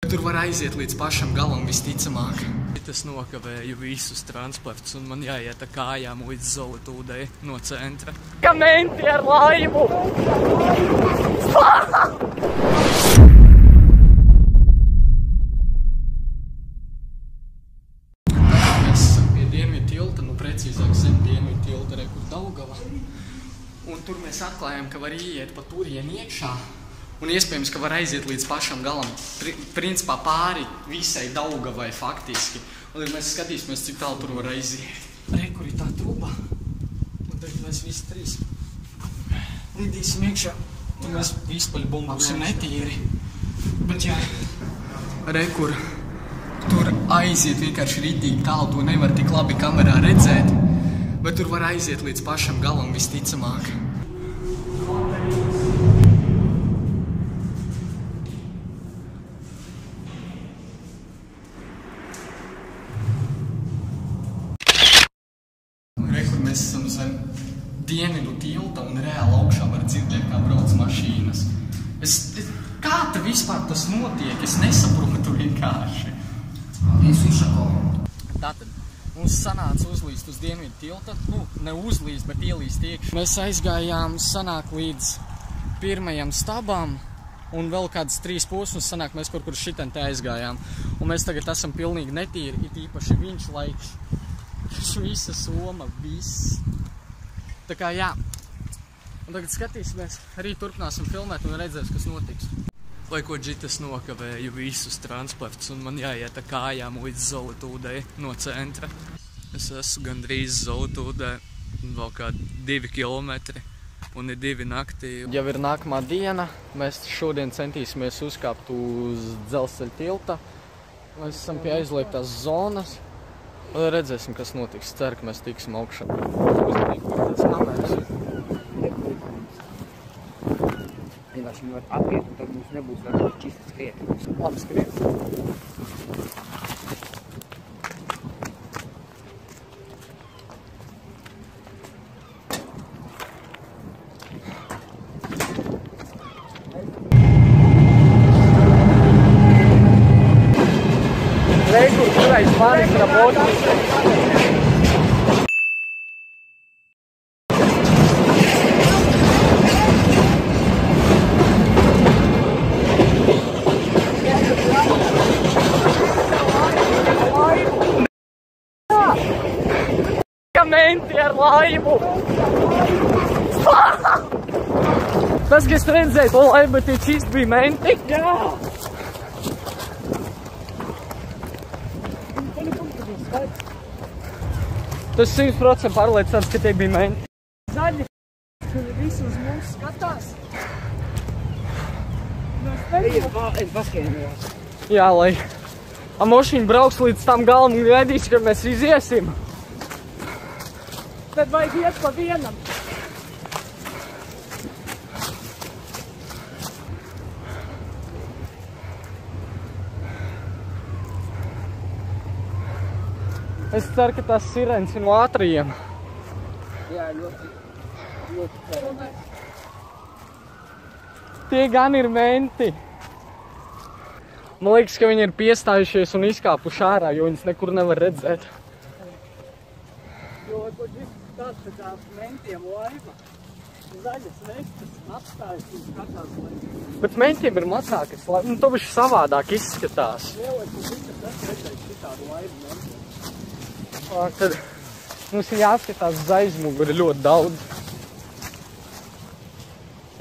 Tur var aiziet līdz pašam galam visticamāk. Es nokavēju visus transportus un man jāiet ar kājām līdz Zolitūdei no centra. Kamenti ar laivu! Mēs esam pie Dienvidu tilta, precīzāk zem Dienvidu tilta, kur Daugava. Un tur mēs atklājām, ka var ieiet pa turieni iekšā. Un iespējams, ka var aiziet līdz pašam galam, principā pāri visai Daugavai faktiski. Un tad mēs skatīsimies, cik tālu tur var aiziet. Re, kur ir tā truba. Un tad mēs visi trīs lidīsim iekšā. Un mēs izpaļbum būsim netīri. Bet jā, re, kur tur aiziet vienkārši ritīgi tālu, to nevar tik labi kamerā redzēt. Bet tur var aiziet līdz pašam galam visticamāk. Mēs esam zem Dienvidu tilta un reāli augšā var dzirdēt, kā brauc mašīnas. Kā te vispār tas notiek? Es nesaprotu vienkārši. Tātad mums sanāca uzlīst uz Dienvidu tilta. Ne uzlīst, bet ielīst iekšā. Mēs aizgājām sanāk līdz pirmajam stabam un vēl kādas 3 posmus sanāk mēs kur šitien te aizgājām. Un mēs tagad esam pilnīgi netīri, it īpaši viņš laiks. Visa Soma, viss. Tā kā jā. Un tagad skatīsimies, arī turpināsim filmēt un redzēs, kas notiks. Lai ko džitas nokavēju visus transportus un man jāiet ar kājām līdz Zolitūdei no centra. Es esmu gandrīz Zolitūdē, vēl kā 2 kilometri un ir 2 naktī. Jau ir nākamā diena, mēs šodien centīsimies uzkāpt uz dzelzceļa tilta. Mēs esam pie aizliegtās zonas. Redzēsim, kas notiks. Ceru, ka mēs tiksim augšā. Uzmanīgi, kur tas kameras. Vienkārši viņi var apiet, un tad mums nebūs vēl čisti skriet. Labi skriet. Reikur, kurais manis работает. Kamenti ar laivu! Tas, kas redzēja to laivu, bet tie čist bija menti? Jā! Tas 100% pārliecināts, ka tie bija menti. Zaļi, kuri visi uz mums skatās. Es paskaidros. Jā, lai mašīna brauks līdz tam galam un gaidīs, ka mēs iziesim. Tad vajag iet pa vienam. Es ceru, ka tās sirens ir no ātrajiem. Jā, ļoti ceru. Tie gan ir menti. Man liekas, ka viņi ir piestājušies un izkāpuši ārā, jo viņas nekur nevar redzēt. Jo, ko tāds pēc tās mentiem laiva. Zaļas vestas atstājas un skatās laiva. Bet mentiem ir mazākas laiva. Nu, to bišķi savādāk izskatās. Lielais un viss tas redzēs šitādu laivu mentiem. Tad mums ir jāskatās uz aizmuguri ļoti daudz.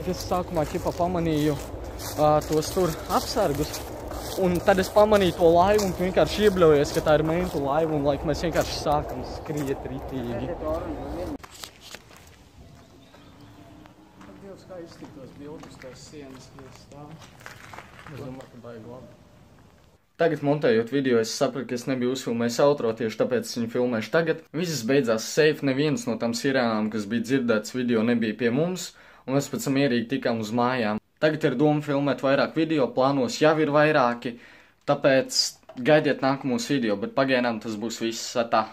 Es sākumā ķipā pamanīju tos tur apsargus, un tad es pamanīju to laivu un vienkārši iebļaujies, ka tā ir mentu laiva, un laik mēs vienkārši sākam skriet ritīgi. Dievs, kā iztiktos bildes tās sienas, ja stāv. Es domāju, ka baigi labi. Tagad montējot video, es sapratu, ka es nebiju uzfilmējis outro, tieši tāpēc es viņu filmēšu tagad. Viss beidzās safe, neviens no tam sirēnām, kas bija dzirdēts video, nebija pie mums, un mēs pēc tam mierīgi tikām uz mājām. Tagad ir doma filmēt vairāk video, plānos jau ir vairāki, tāpēc gaidiet nākamos video, bet pagaidām tas būs viss. Tā.